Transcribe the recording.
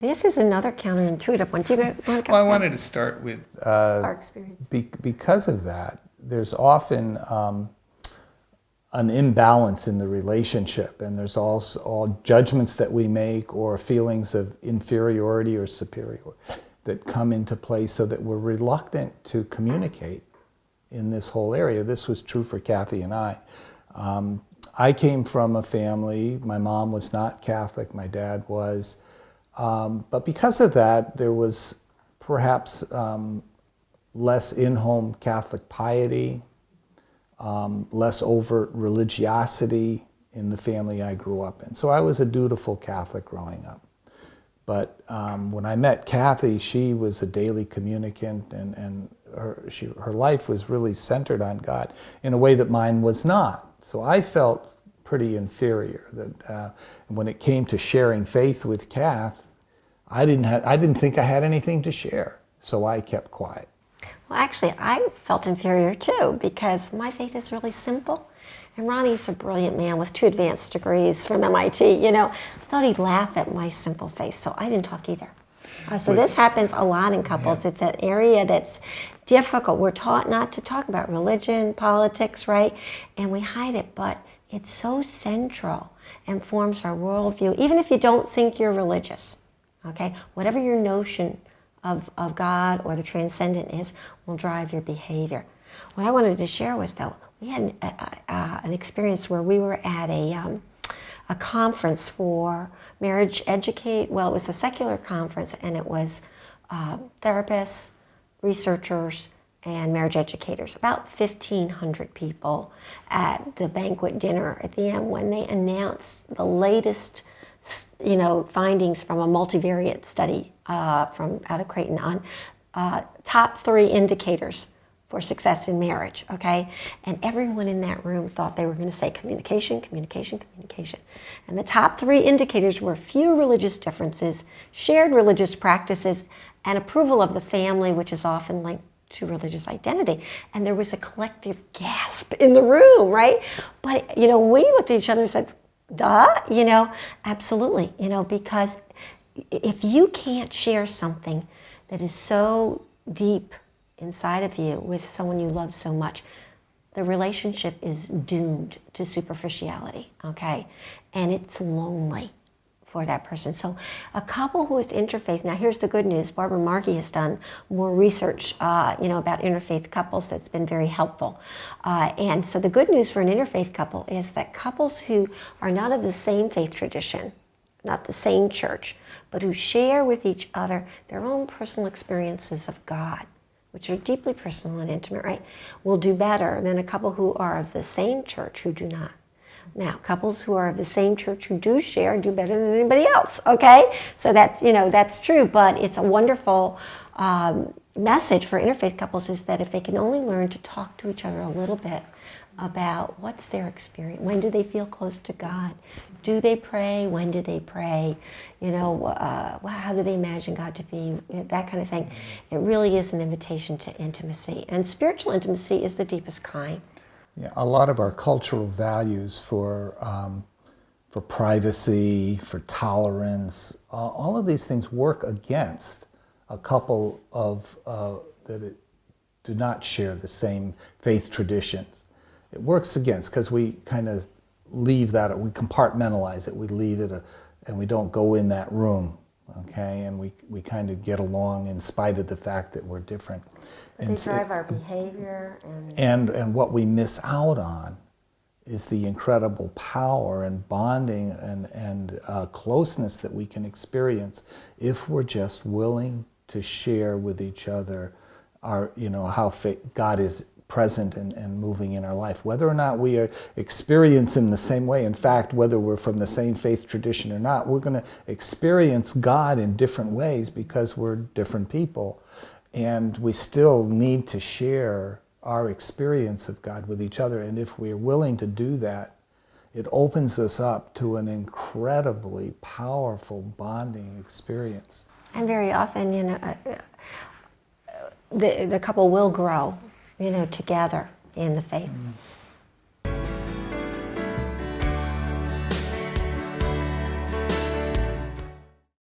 This is another counterintuitive one. Do you want to Well, I wanted to start with our experience? because of that, there's often an imbalance in the relationship, and there's also all judgments that we make or feelings of inferiority or superiority that come into play, so that we're reluctant to communicate in this whole area. This was true for Kathy and I. I came from a family, my mom was not Catholic, my dad was, but because of that, there was perhaps less in-home Catholic piety, less overt religiosity in the family I grew up in. So I was a dutiful Catholic growing up. But when I met Kathy, she was a daily communicant, and her life was really centered on God in a way that mine was not. So I felt pretty inferior. That when it came to sharing faith with Kath, I didn't think I had anything to share, so I kept quiet. Well, actually, I felt inferior too, because my faith is really simple. And Ronnie's a brilliant man with 2 advanced degrees from MIT. You know, I thought he'd laugh at my simple faith, so I didn't talk either. So this happens a lot in couples. Yeah. It's an area that's difficult. We're taught not to talk about religion, politics, right? And we hide it, but it's so central and forms our worldview, even if you don't think you're religious, okay? Whatever your notion of God or the transcendent is will drive your behavior. What I wanted to share was, though, we had an experience where we were at a conference for marriage educate. Well, it was a secular conference, and it was therapists, researchers, and marriage educators. About 1,500 people at the banquet dinner at the end when they announced the latest, findings from a multivariate study from out of Creighton on top 3 indicators for success in marriage, okay? And everyone in that room thought they were going to say communication, communication, communication. And the top 3 indicators were few religious differences, shared religious practices, and approval of the family, which is often linked to religious identity. And there was a collective gasp in the room, right? But, we looked at each other and said, duh, absolutely, because if you can't share something that is so deep inside of you with someone you love so much, the relationship is doomed to superficiality, okay? And it's lonely for that person. So a couple who is interfaith, now here's the good news, Barbara Markey has done more research, about interfaith couples that's been very helpful. And so the good news for an interfaith couple is that couples who are not of the same faith tradition, not the same church, but who share with each other their own personal experiences of God, which are deeply personal and intimate, right, will do better than a couple who are of the same church who do not. Now, couples who are of the same church who do share do better than anybody else, okay? So that's true, but it's a wonderful message for interfaith couples is that if they can only learn to talk to each other a little bit about what's their experience, when do they feel close to God? Do they pray? When do they pray? How do they imagine God to be? That kind of thing. It really is an invitation to intimacy. And spiritual intimacy is the deepest kind. Yeah, a lot of our cultural values for privacy, for tolerance, all of these things work against a couple of that do not share the same faith traditions. It works against, because we kind of leave that, we compartmentalize it, we leave it, and we don't go in that room, okay? And we kind of get along in spite of the fact that we're different. But they drive our behavior. And what we miss out on is the incredible power and bonding and closeness that we can experience if we're just willing to share with each other our, how God is present and moving in our life, whether or not we experience Him the same way. In fact, whether we're from the same faith tradition or not, we're going to experience God in different ways because we're different people. And we still need to share our experience of God with each other. And if we're willing to do that, it opens us up to an incredibly powerful bonding experience. And very often, the couple will grow, together in the faith.